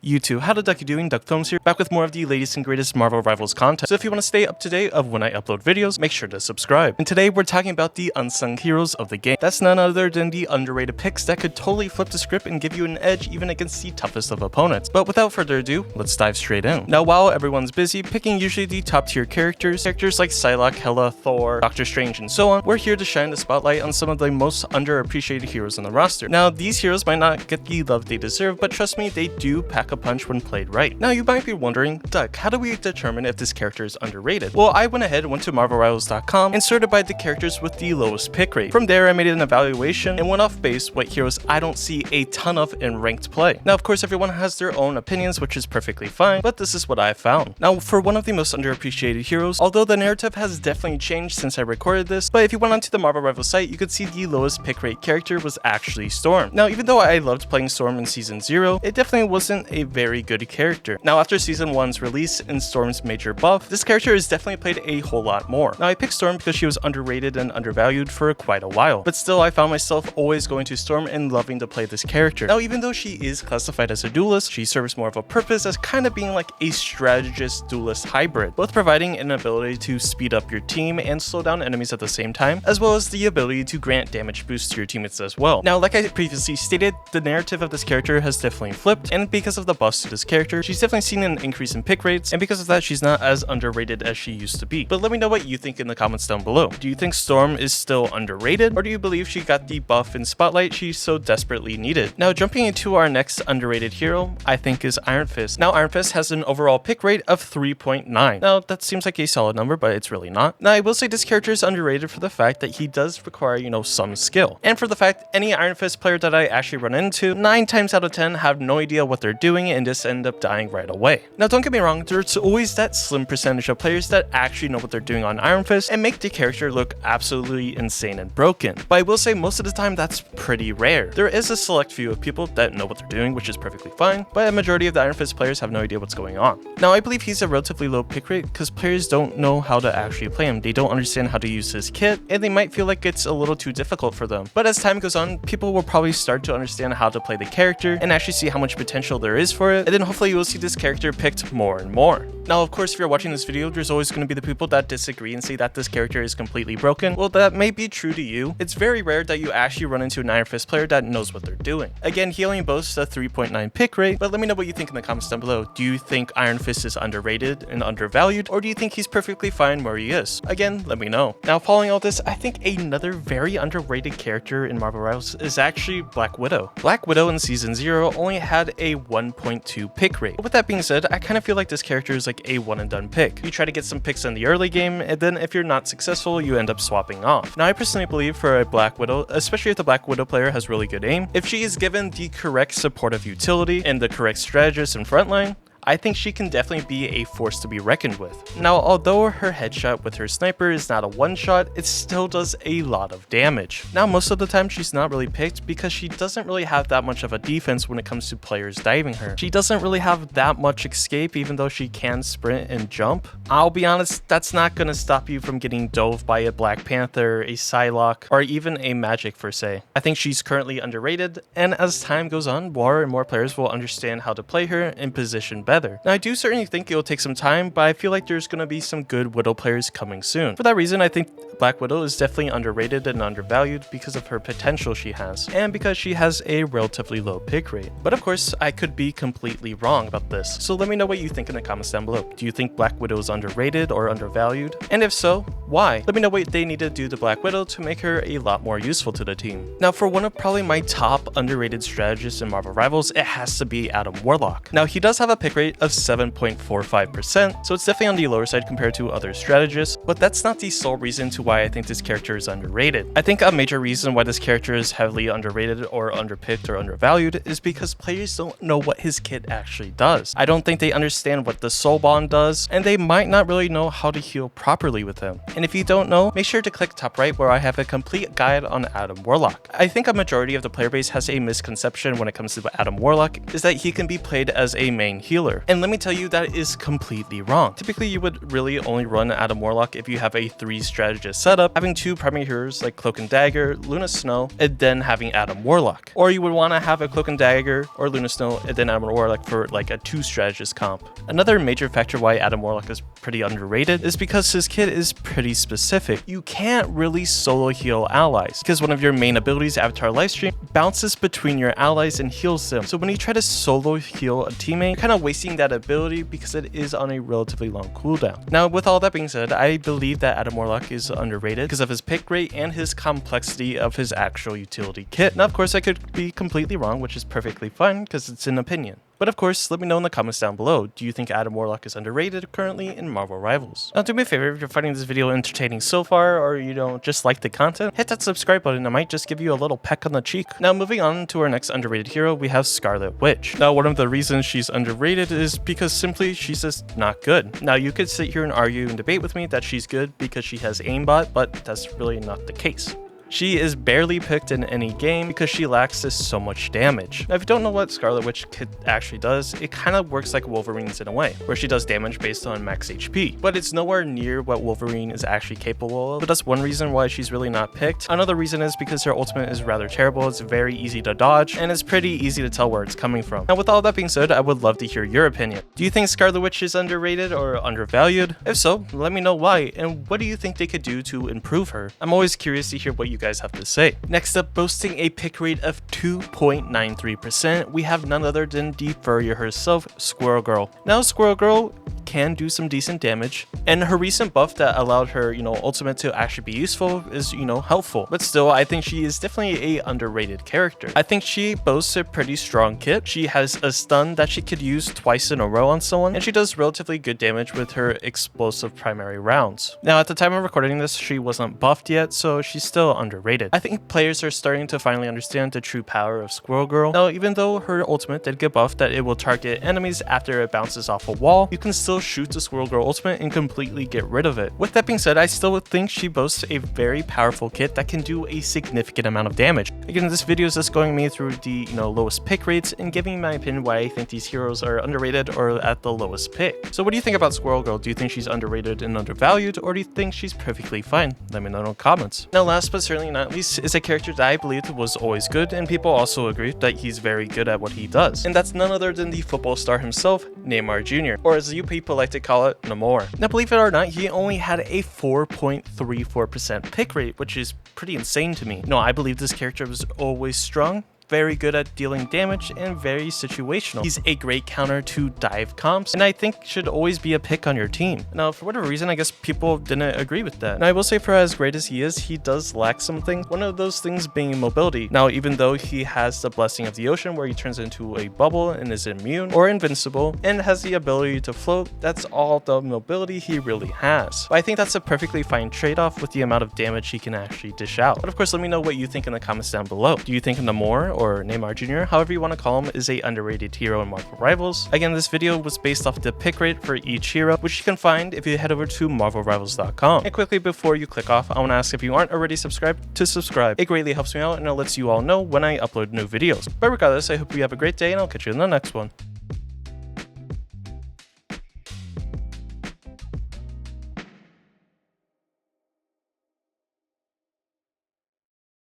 You too, how the duck you doing? DuckFilms here, back with more of the latest and greatest Marvel Rivals content. So if you want to stay up to date of when I upload videos, make sure to subscribe. And today we're talking about the unsung heroes of the game. That's none other than the underrated picks that could totally flip the script and give you an edge even against the toughest of opponents. But without further ado, let's dive straight in. Now while everyone's busy picking usually the top tier characters like Psylocke, Hela, Thor, Doctor Strange, and so on, we're here to shine the spotlight on some of the most underappreciated heroes on the roster. Now these heroes might not get the love they deserve, but trust me, they do pack a punch when played right. Now you might be wondering, Duck, how do we determine if this character is underrated? Well, I went ahead and went to MarvelRivals.com and sorted by the characters with the lowest pick rate. From there, I made an evaluation and went off base what heroes I don't see a ton of in ranked play. Now, of course, everyone has their own opinions, which is perfectly fine, but this is what I found. Now, for one of the most underappreciated heroes, although the narrative has definitely changed since I recorded this, but if you went onto the Marvel Rivals site, you could see the lowest pick rate character was actually Storm. Now, even though I loved playing Storm in Season 0, it definitely wasn't a very good character. Now, after Season 1's release and Storm's major buff, this character is definitely played a whole lot more. Now, I picked Storm because she was underrated and undervalued for quite a while, but still I found myself always going to Storm and loving to play this character. Now, even though she is classified as a duelist, she serves more of a purpose as kind of being like a strategist duelist hybrid, both providing an ability to speed up your team and slow down enemies at the same time, as well as the ability to grant damage boosts to your teammates as well. Now, like I previously stated, the narrative of this character has definitely flipped, and because of the buffs to this character, she's definitely seen an increase in pick rates, and because of that, she's not as underrated as she used to be. But let me know what you think in the comments down below. Do you think Storm is still underrated, or do you believe she got the buff and spotlight she so desperately needed? Now, jumping into our next underrated hero, I think is Iron Fist. Now, Iron Fist has an overall pick rate of 3.9. Now, that seems like a solid number, but it's really not. Now, I will say this character is underrated for the fact that he does require, some skill. And for the fact any Iron Fist player that I actually run into, 9 times out of 10 have no idea what they're doing and just end up dying right away. Now, don't get me wrong, there's always that slim percentage of players that actually know what they're doing on Iron Fist and make the character look absolutely insane and broken. But I will say most of the time that's pretty rare. There is a select few of people that know what they're doing, which is perfectly fine, but a majority of the Iron Fist players have no idea what's going on. Now, I believe he's a relatively low pick rate because players don't know how to actually play him. They don't understand how to use his kit, and they might feel like it's a little too difficult for them. But as time goes on, people will probably start to understand how to play the character and actually see how much potential there is for it, and then hopefully you will see this character picked more and more. Now, of course, if you're watching this video, there's always going to be the people that disagree and say that this character is completely broken. Well, that may be true to you. It's very rare that you actually run into an Iron Fist player that knows what they're doing. Again, he only boasts a 3.9 pick rate, but let me know what you think in the comments down below. Do you think Iron Fist is underrated and undervalued, or do you think he's perfectly fine where he is? Again, let me know. Now, following all this, I think another very underrated character in Marvel Rivals is actually Black Widow. Black Widow in Season 0 only had a 1.2 pick rate. But with that being said, I kind of feel like this character is like a one and done pick. You try to get some picks in the early game, and then if you're not successful, you end up swapping off. Now, I personally believe for a Black Widow, especially if the Black Widow player has really good aim, if she is given the correct supportive utility and the correct strategist and frontline, I think she can definitely be a force to be reckoned with. Now, although her headshot with her sniper is not a one-shot, it still does a lot of damage. Now, most of the time she's not really picked because she doesn't really have that much of a defense when it comes to players diving her. She doesn't really have that much escape even though she can sprint and jump. I'll be honest, that's not gonna stop you from getting dove by a Black Panther, a Psylocke, or even a Magik per se. I think she's currently underrated, and as time goes on, more and more players will understand how to play her and position better. Now, I do certainly think it will take some time, but I feel like there's going to be some good Widow players coming soon. For that reason, I think Black Widow is definitely underrated and undervalued because of her potential she has, and because she has a relatively low pick rate. But of course, I could be completely wrong about this, so let me know what you think in the comments down below. Do you think Black Widow is underrated or undervalued? And if so, why? Let me know what they need to do to Black Widow to make her a lot more useful to the team. Now, for one of probably my top underrated strategists in Marvel Rivals, it has to be Adam Warlock. Now, he does have a pick rate of 7.45%, so it's definitely on the lower side compared to other strategists, but that's not the sole reason to why I think this character is underrated. I think a major reason why this character is heavily underrated or underpicked or undervalued is because players don't know what his kit actually does. I don't think they understand what the soul bond does, and they might not really know how to heal properly with him. And if you don't know, make sure to click top right where I have a complete guide on Adam Warlock. I think a majority of the player base has a misconception when it comes to Adam Warlock is that he can be played as a main healer. healer. And let me tell you, that is completely wrong. Typically, you would really only run Adam Warlock if you have a 3 strategist setup, having 2 primary heroes like Cloak and Dagger, Luna Snow, and then having Adam Warlock. Or you would want to have a Cloak and Dagger or Luna Snow and then Adam Warlock for like a 2 strategist comp. Another major factor why Adam Warlock is pretty underrated is because his kit is pretty specific. You can't really solo heal allies because one of your main abilities, Avatar Lifestream, bounces between your allies and heals them. So when you try to solo heal a teammate, you're kind of wasting that ability because it is on a relatively long cooldown. Now, with all that being said, I believe that Adam Warlock is underrated because of his pick rate and his complexity of his actual utility kit. Now, of course, I could be completely wrong, which is perfectly fine because it's an opinion. But of course, let me know in the comments down below. Do you think Adam Warlock is underrated currently in Marvel Rivals? Now, do me a favor, if you're finding this video entertaining so far, or you don't just like the content, hit that subscribe button. I might just give you a little peck on the cheek. Now, moving on to our next underrated hero, we have Scarlet Witch. Now, one of the reasons she's underrated is because simply she's just not good. Now, you could sit here and argue and debate with me that she's good because she has aimbot, but that's really not the case. She is barely picked in any game because she lacks this so much damage. Now, if you don't know what Scarlet Witch kit actually does, it kind of works like Wolverine's in a way, where she does damage based on max HP, but it's nowhere near what Wolverine is actually capable of. So that's one reason why she's really not picked. Another reason is because her ultimate is rather terrible, it's very easy to dodge, and it's pretty easy to tell where it's coming from. Now, with all that being said, I would love to hear your opinion. Do you think Scarlet Witch is underrated or undervalued? If so, let me know why, and what do you think they could do to improve her? I'm always curious to hear what you guys have to say. Next up, boasting a pick rate of 2.93%, we have none other than the furrier herself, Squirrel Girl. Now, Squirrel Girl can do some decent damage, and her recent buff that allowed her, ultimate to actually be useful is, helpful. But still, I think she is definitely a underrated character. I think she boasts a pretty strong kit. She has a stun that she could use twice in a row on someone, and she does relatively good damage with her explosive primary rounds. Now, at the time of recording this, she wasn't buffed yet, so she's still underrated. I think players are starting to finally understand the true power of Squirrel Girl. Now, even though her ultimate did get buffed that it will target enemies after it bounces off a wall, you can still shoot the Squirrel Girl ultimate and completely get rid of it. With that being said, I still think she boasts a very powerful kit that can do a significant amount of damage. Again, this video is just going me through the lowest pick rates and giving my opinion why I think these heroes are underrated or at the lowest pick. So what do you think about Squirrel Girl? Do you think she's underrated and undervalued, or do you think she's perfectly fine? Let me know in the comments. Now, last but certainly not least is a character that I believed was always good, and people also agree that he's very good at what he does. And that's none other than the football star himself, Neymar Jr., or as you people like to call it, Namor. Now, believe it or not, he only had a 4.34% pick rate, which is pretty insane to me. No, I believe this character was always strong, very good at dealing damage, and very situational. He's a great counter to dive comps, and I think should always be a pick on your team. Now, for whatever reason, I guess people didn't agree with that. Now, I will say for as great as he is, he does lack something. One of those things being mobility. Now, even though he has the blessing of the ocean where he turns into a bubble and is immune or invincible and has the ability to float, that's all the mobility he really has. But I think that's a perfectly fine trade-off with the amount of damage he can actually dish out. But of course, let me know what you think in the comments down below. Do you think Namor or Neymar Jr., however you want to call him, is a underrated hero in Marvel Rivals? Again, this video was based off the pick rate for each hero, which you can find if you head over to marvelrivals.com. And quickly before you click off, I want to ask if you aren't already subscribed to subscribe. It greatly helps me out and it lets you all know when I upload new videos. But regardless, I hope you have a great day and I'll catch you in the next one.